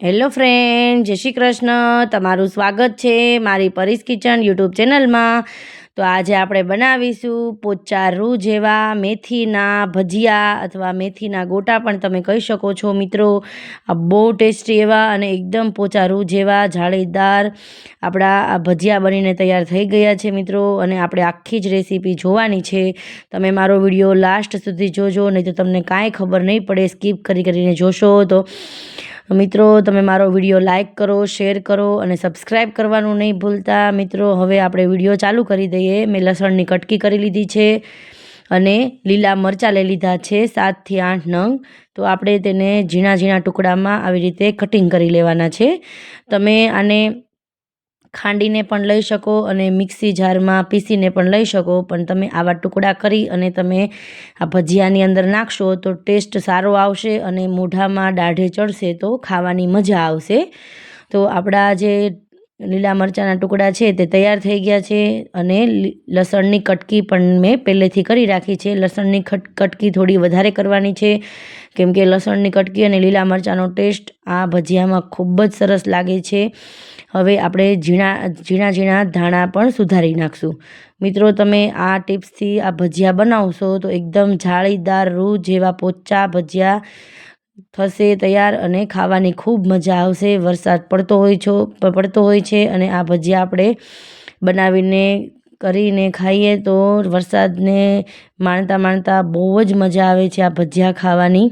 Hello friend, જય શ્રી કૃષ્ણ. તમારું સ્વાગત છે મારી પરીસ કિચન યુટ્યુબ ચેનલમાં. તો આજે આપણે બનાવીશું પોચા રૂ જેવા મેથીના ભજીયા અથવા મેથીના ગોટા પણ તમે કહી શકો છો મિત્રો. આ બહુ ટેસ્ટી એવા અને એકદમ પોચા રૂ જેવા જાળીદાર આપણા આ ભજીયા બનીને તૈયાર થઈ ગયા છે મિત્રો. અને આપણે આખી જ રેસીપી જોવાની છે. તમે મારો વિડીયો લાસ્ટ સુધી જોજો, નહીં તો તમને કાંઈ ખબર નહીં પડે. સ્કીપ કરીને જોશો તો મિત્રો તમે મારો વિડીયો લાઇક કરો, શેર કરો અને સબસ્ક્રાઈબ કરવાનું નહીં ભૂલતા મિત્રો. હવે આપણે વિડીયો ચાલુ કરી દઈએ. મેં લસણની કટકી કરી લીધી છે અને લીલા મરચાં લઈ લીધા છે 7 થી 8 નંગ. તો આપણે તેને ઝીણા ઝીણા ટુકડામાં આવી રીતે કટિંગ કરી લેવાના છે. તમે આને ખાંડીને પણ લઈ શકો અને મિક્સી જારમાં પીસીને પણ લઈ શકો, પણ તમે આવા ટુકડા કરી અને તમે આ ભજીયાની અંદર નાખશો તો ટેસ્ટ સારો આવશે અને મોઢામાં દાઢે ચડશે તો ખાવાની મજા આવશે. તો આપણા જે લીલા મરચાંના ટુકડા છે તે તૈયાર થઈ ગયા છે અને લસણની કટકી પણ મેં પહેલેથી કરી રાખી છે. લસણની કટકી થોડી વધારે કરવાની છે કેમ કે લસણની કટકી અને લીલા મરચાંનો ટેસ્ટ આ ભજીયામાં ખૂબ જ સરસ લાગે છે. હવે આપણે ઝીણા ધાણા પણ સુધારી નાખશું મિત્રો. તમે આ ટિપ્સથી આ ભજીયા બનાવશો તો એકદમ જાળીદાર રૂ જેવા પોચા ભજીયા થશે તૈયાર અને ખાવાની ખૂબ મજા આવશે. વરસાદ પડતો હોય છે અને આ ભજીયા આપણે બનાવીને કરીને ખાઈએ તો વરસાદને માણતા બહુ જ મજા આવે છે આ ભજીયા ખાવાની.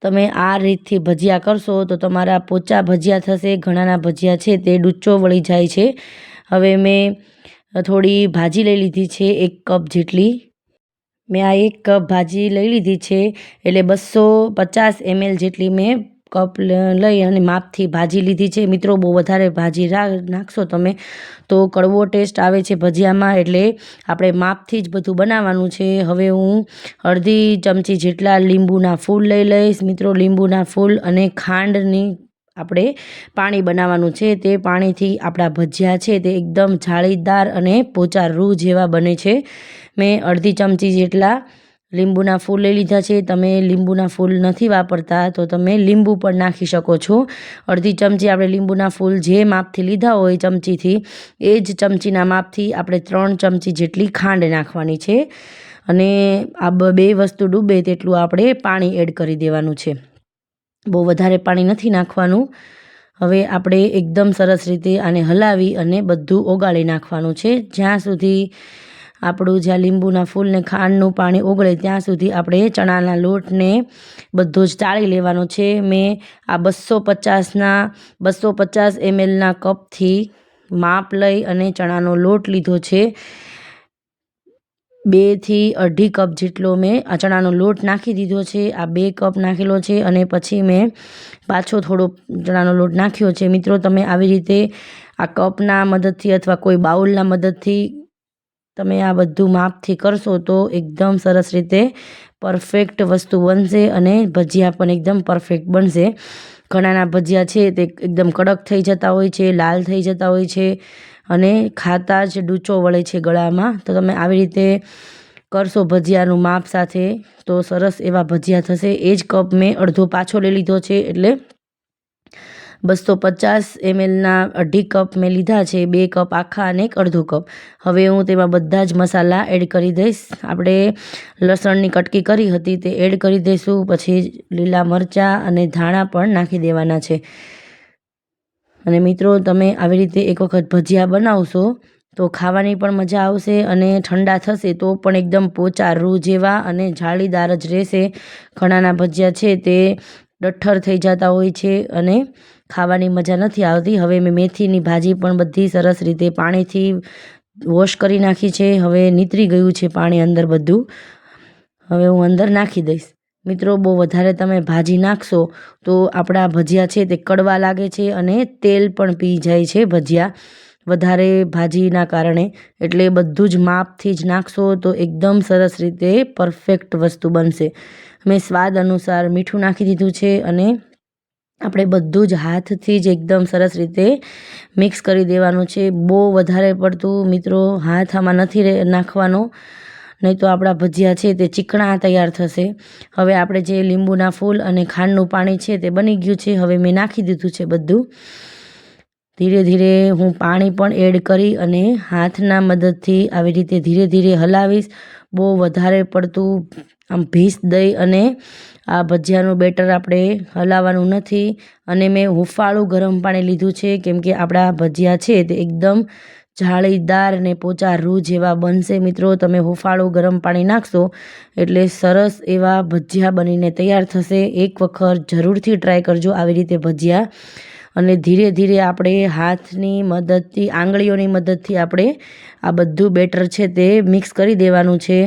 તમે આ રીતથી ભજીયા કરશો તો તમારા પોચા ભજીયા થશે. ઘણાના ભજીયા છે તે ડૂચો વળી જાય છે. હવે મેં થોડી ભાજી લઈ લીધી છે 1 કપ જેટલી. મેં આ 1 કપ ભાજી લઈ લીધી છે એટલે 250 ml જેટલી મેં કપ લઈ અને માપથી ભાજી લીધી છે મિત્રો. બહુ વધારે ભાજી નાખશો તમે તો કડવો ટેસ્ટ આવે છે ભજીયામાં, એટલે આપણે માપથી જ બધું બનાવવાનું છે. હવે હું અડધી ચમચી જેટલા લીંબુના ફૂલ લઈ લઈશ મિત્રો. લીંબુના ફૂલ અને ખાંડની આપણે પાણી બનાવવાનું છે. તે પાણીથી આપણા ભજીયા છે તે એકદમ જાળીદાર અને પોચા રૂ જેવા બને છે. મેં અડધી ચમચી જેટલા લીંબુના ફૂલ લઈ લીધા છે. તમે લીંબુના ફૂલ નથી વાપરતા તો તમે લીંબુ પણ નાખી શકો છો. અડધી ચમચી આપણે લીંબુના ફૂલ જે માપથી લીધા હોય ચમચીથી એ જ ચમચીના માપથી આપણે 3 ચમચી જેટલી ખાંડ નાખવાની છે અને આ 2 વસ્તુ ડૂબે તેટલું આપણે પાણી એડ કરી દેવાનું છે. બહુ વધારે પાણી નથી નાખવાનું. હવે આપણે એકદમ સરસ રીતે આને હલાવી અને બધું ઓગાળી નાખવાનું છે. જ્યાં સુધી જ્યાં લીંબુના ફૂલ ને ખાંડનું પાણી ઓગળે ત્યાં સુધી આપણે ચણાના લોટને બધો જ ચાળી લેવાનો છે. મેં આ 250 mlના કપથી માપ લઈ અને ચણાનો લોટ લીધો છે. 2 થી 2.5 કપ જેટલો મેં આ ચણાનો લોટ નાખી દીધો છે. આ 2 કપ નાખેલો છે અને પછી મેં પાછો થોડો ચણાનો લોટ નાખ્યો છે મિત્રો. તમે આવી રીતે આ કપના મદદથી અથવા કોઈ બાઉલના મદદથી તમે આ બધું માપથી કરશો તો એકદમ સરસ રીતે પરફેક્ટ વસ્તુ બનશે અને ભજીયા પણ એકદમ પરફેક્ટ બનશે. ઘણાના ભજીયા છે તે એકદમ કડક થઈ જતા હોય છે, લાલ થઈ જતા હોય છે અને ખાતા જ ડૂચો વળે છે ગળામાં. તો તમે આવી રીતે કરશો ભજીયાનું માપ સાથે તો સરસ એવા ભજીયા થશે. એ જ કપ મેં અડધો પાછો લઈ લીધો છે એટલે 250 mlના 2.5 કપ મેં લીધા છે. 2 કપ આખા અને 1/2 કપ. હવે હું તેમાં બધા જ મસાલા એડ કરી દઈશ. આપણે લસણની કટકી કરી હતી તે એડ કરી દઈશું. પછી લીલા મરચાં અને ધાણા પણ નાખી દેવાના છે. અને મિત્રો તમે આવી રીતે એક વખત ભજીયા બનાવશો તો ખાવાની પણ મજા આવશે અને ઠંડા થશે તો પણ એકદમ પોચા રૂ જેવા અને જાળીદાર જ રહેશે. ઘણાના ભજીયા છે તે ડઠ્ઠર થઈ જતા હોય છે અને ખાવાની મજા નથી આવતી. હવે મેં મેથીની ભાજી પણ બધી સરસ રીતે પાણીથી વોશ કરી નાખી છે. હવે નીતરી ગયું છે પાણી અંદર બધું. હવે હું અંદર નાખી દઈશ મિત્રો. બહુ વધારે તમે ભાજી નાખશો તો આપણા ભજીયા છે તે કડવા લાગે છે અને તેલ પણ પી જાય છે ભજીયા વધારે ભાજીના કારણે. એટલે બધું જ માપથી જ નાખશો તો એકદમ સરસ રીતે પરફેક્ટ વસ્તુ બનશે. મેં સ્વાદ અનુસાર મીઠું નાખી દીધું છે અને આપણે બધું જ હાથથી જ એકદમ સરસ રીતે મિક્સ કરી દેવાનું છે. બહુ વધારે પડતું મિત્રો હાથ આમાં નથી નાખવાનો, નહીં તો આપણા ભજીયા છે તે ચીકણા તૈયાર થશે. હવે આપણે જે લીંબુના ફૂલ અને ખાંડનું પાણી છે તે બની ગયું છે. હવે મેં નાખી દીધું છે બધું. ધીરે ધીરે હું પાણી પણ એડ કરી અને હાથના મદદથી આવી રીતે ધીરે ધીરે હલાવીશ. બહુ વધારે પડતું આમ ભીસ દઈ અને આ ભજીયાનું બેટર આપણે હલાવવાનું નથી. અને મેં હુંફાળું ગરમ પાણી લીધું છે, કેમ કે આપણા ભજીયા છે તે એકદમ જાળીદાર અને પોચા રૂ જેવા બનશે. મિત્રો, તમે હુંફાળું ગરમ પાણી નાખશો એટલે સરસ એવા ભજીયા બનીને તૈયાર થશે. એક વખત જરૂરથી ટ્રાય કરજો આવી રીતે ભજીયા. અને ધીરે ધીરે આપણે હાથની મદદથી, આંગળીઓની મદદથી આપણે આ બધું બેટર છે તે મિક્સ કરી દેવાનું છે.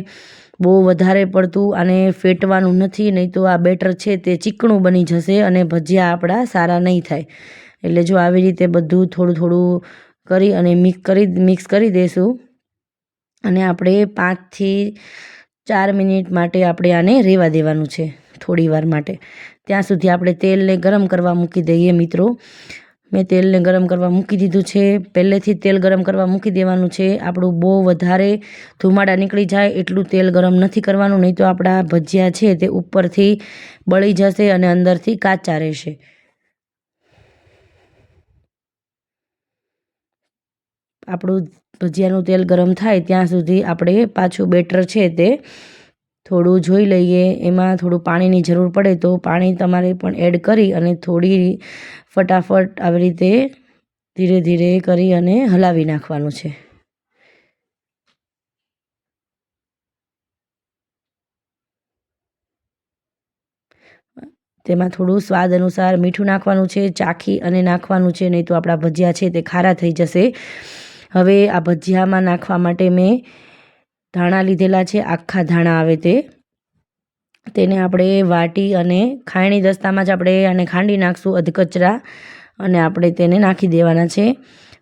બહુ વધારે પડતું આને ફેટવાનું નથી, નહીં તો આ બેટર છે તે ચીકણું બની જશે અને ભજીયા આપણા સારા નહીં થાય. એટલે જો આવી રીતે બધું થોડું થોડું કરી અને મિક્સ કરી દઈશું. અને આપણે 5 થી 4 મિનિટ માટે આપણે આને રહેવા દેવાનું છે, થોડી વાર માટે. ત્યાં સુધી આપણે તેલને ગરમ કરવા મૂકી દઈએ. મિત્રો, મેં તેલને ગરમ કરવા મૂકી દીધું છે. પહેલેથી તેલ ગરમ કરવા મૂકી દેવાનું છે. આપણું બહુ વધારે ધુમાડા નીકળી જાય એટલું તેલ ગરમ નથી કરવાનું, નહીં તો આપણા ભજીયા છે તે ઉપરથી બળી જશે અને અંદરથી કાચા રહેશે. આપણું ભજીયાનું તેલ ગરમ થાય ત્યાં સુધી આપણે પાછું બેટર છે તે થોડું જોઈ લઈએ. એમાં થોડું પાણીની જરૂર પડે તો પાણી તમારે પણ એડ કરી અને થોડી ફટાફટ આવી રીતે ધીરે ધીરે કરી અને હલાવી નાખવાનું છે. તેમાં થોડું સ્વાદ અનુસાર મીઠું નાખવાનું છે, ચાખી અને નાખવાનું છે, નહીં તો આપણા ભજીયા છે તે ખારા થઈ જશે. હવે આ ભજીયામાં નાખવા માટે મેં ધાણા લીધેલા છે, આખા ધાણા આવે તેને આપણે વાટી અને ખાયણી દસ્તામાં જ આપણે આને ખાંડી નાખશું અધકચરા, અને આપણે તેને નાખી દેવાના છે.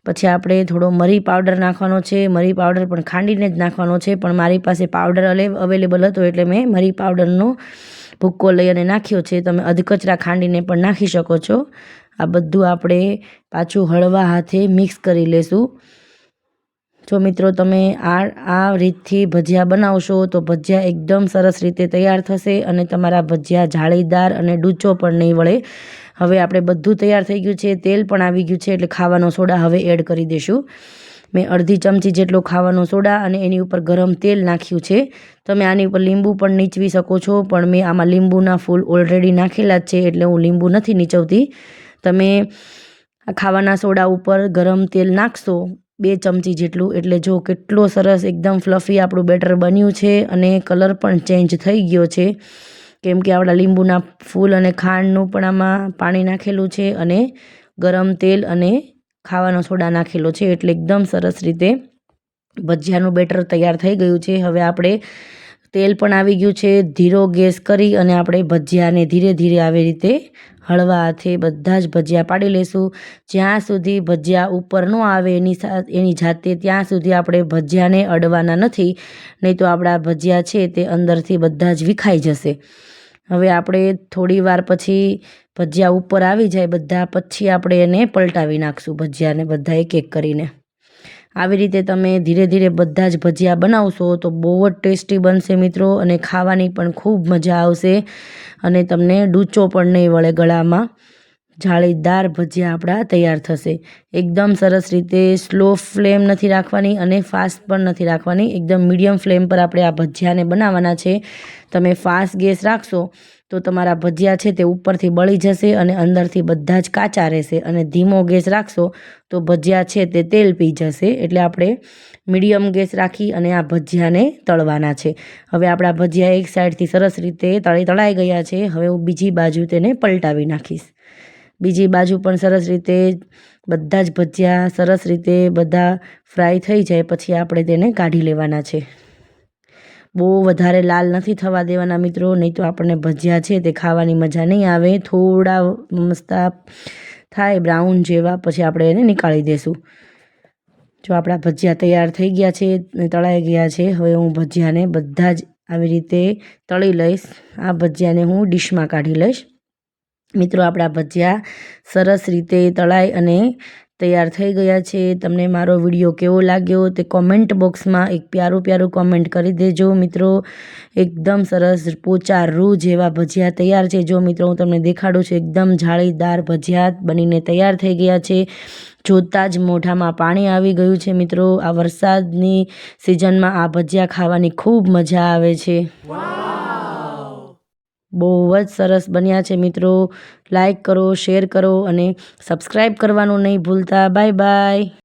પછી આપણે થોડો મરી પાવડર નાખવાનો છે. મરી પાવડર પણ ખાંડીને જ નાખવાનો છે, પણ મારી પાસે પાવડર અવેલેબલ હતો એટલે મેં મરી પાવડરનો ભૂક્કો લઈ અને નાખ્યો છે. તમે અધકચરા ખાંડીને પણ નાખી શકો છો. આ બધું આપણે પાછું હળવા હાથે મિક્સ કરી લેશું. જો મિત્રો, તમે આ રીતથી ભજીયા બનાવશો તો ભજીયા એકદમ સરસ રીતે તૈયાર થશે અને તમારા ભજીયા જાળીદાર અને ડૂચો પણ નહીં વળે. હવે આપણે બધું તૈયાર થઈ ગયું છે. તેલ પણ આવી ગયું છે એટલે ખાવાનો સોડા હવે એડ કરી દઈશું. મેં અડધી ચમચી જેટલો ખાવાનો સોડા અને એની ઉપર ગરમ તેલ નાખ્યું છે. તમે આની ઉપર લીંબુ પણ નીચવી શકો છો, પણ મેં આમાં લીંબુના ફૂલ ઓલરેડી નાખેલા જ છે એટલે હું લીંબુ નથી નીચવતી. તમે આ ખાવાના સોડા ઉપર ગરમ તેલ નાખશો 2 ચમચી જેટલું, એટલે જો કેટલો સરસ એકદમ ફ્લફી આપણું બેટર બન્યું છે અને કલર પણ ચેન્જ થઈ ગયો છે, કેમ કે આપણા લીંબુના ફૂલ અને ખાંડનું પણ આમાં પાણી નાખેલું છે અને ગરમ તેલ અને ખાવાનો સોડા નાખેલો છે, એટલે એકદમ સરસ રીતે ભજીયાનું બેટર તૈયાર થઈ ગયું છે. હવે આપણે તેલ પણ આવી ગયું છે. ધીરો ગેસ કરી અને આપણે ભજીયાને ધીરે ધીરે આવી રીતે હળવા હાથે બધા જ ભજીયા પાડી લઈશું. જ્યાં સુધી ભજીયા ઉપર ન આવે એની જાતે ત્યાં સુધી આપણે ભજીયાને અડવાના નથી, નહીં તો આપણા ભજીયા છે તે અંદરથી બધા જ વિખાઈ જશે. હવે આપણે થોડી વાર પછી ભજીયા ઉપર આવી જાય બધા, પછી આપણે એને પલટાવી નાખશું ભજીયાને બધા એક એક કરીને. આવી રીતે તમે ધીરે ધીરે બધા જ ભજીયા બનાવશો તો બહુ જ ટેસ્ટી બનશે મિત્રો, અને ખાવાની પણ ખૂબ મજા આવશે અને તમને ડૂચો પણ નહીં વળે ગળામાં. જાળીદાર ભજીયા આપણા તૈયાર થશે. એકદમ સરસ રીતે સ્લો ફ્લેમ નથી રાખવાની અને ફાસ્ટ પણ નથી રાખવાની, એકદમ મીડિયમ ફ્લેમ પર આપણે આ ભજીયાને બનાવવાના છે. તમે ફાસ્ટ ગેસ રાખશો તો તમારા ભજીયા છે તે ઉપરથી બળી જશે અને અંદરથી બધા જ કાચા રહેશે, અને ધીમો ગેસ રાખશો તો ભજીયા છે તે તેલ પી જશે. એટલે આપણે મીડિયમ ગેસ રાખી અને આ ભજીયાને તળવાના છે. હવે આપણા ભજીયા એક સાઈડથી સરસ રીતે તળાઈ ગયા છે. હવે હું બીજી બાજુ તેને પલટાવી નાખીશ. બીજી બાજુ પણ સરસ રીતે બધા જ ભજીયા સરસ રીતે બધા ફ્રાય થઈ જાય પછી આપણે તેને કાઢી લેવાના છે. બહુ વધારે લાલ નથી થવા દેવાના મિત્રો, નહીં તો આપણને ભજીયા છે તે ખાવાની મજા નહીં આવે. થોડા મસ્ત થાય બ્રાઉન જેવા પછી આપણે એને નીકાળી દઈશું. જો આપણા ભજીયા તૈયાર થઈ ગયા છે, તળાઈ ગયા છે. હવે હું ભજીયાને બધા જ આવી રીતે તળી લઈશ. આ ભજીયાને હું ડીશમાં કાઢી લઈશ. મિત્રો, આપણા ભજીયા સરસ રીતે તળાઈ અને તૈયાર થઈ ગયા છે. તમને મારો વિડીયો કેવો લાગ્યો તે કોમેન્ટ બોક્સમાં એક પ્યારું કોમેન્ટ કરી દેજો મિત્રો. એકદમ સરસ પોચા રૂ જેવા ભજીયા તૈયાર છે. જો મિત્રો હું તમને દેખાડું છું, એકદમ જાળીદાર ભજીયા બનીને તૈયાર થઈ ગયા છે. જોતાં જ મોઢામાં પાણી આવી ગયું છે મિત્રો. આ વરસાદની સિઝનમાં આ ભજીયા ખાવાની ખૂબ મજા આવે છે. બહુ જ સરસ બન્યા છે મિત્રો. લાઈક કરો, શેર કરો અને સબસ્ક્રાઈબ કરવાનું નહીં ભૂલતા. Bye bye.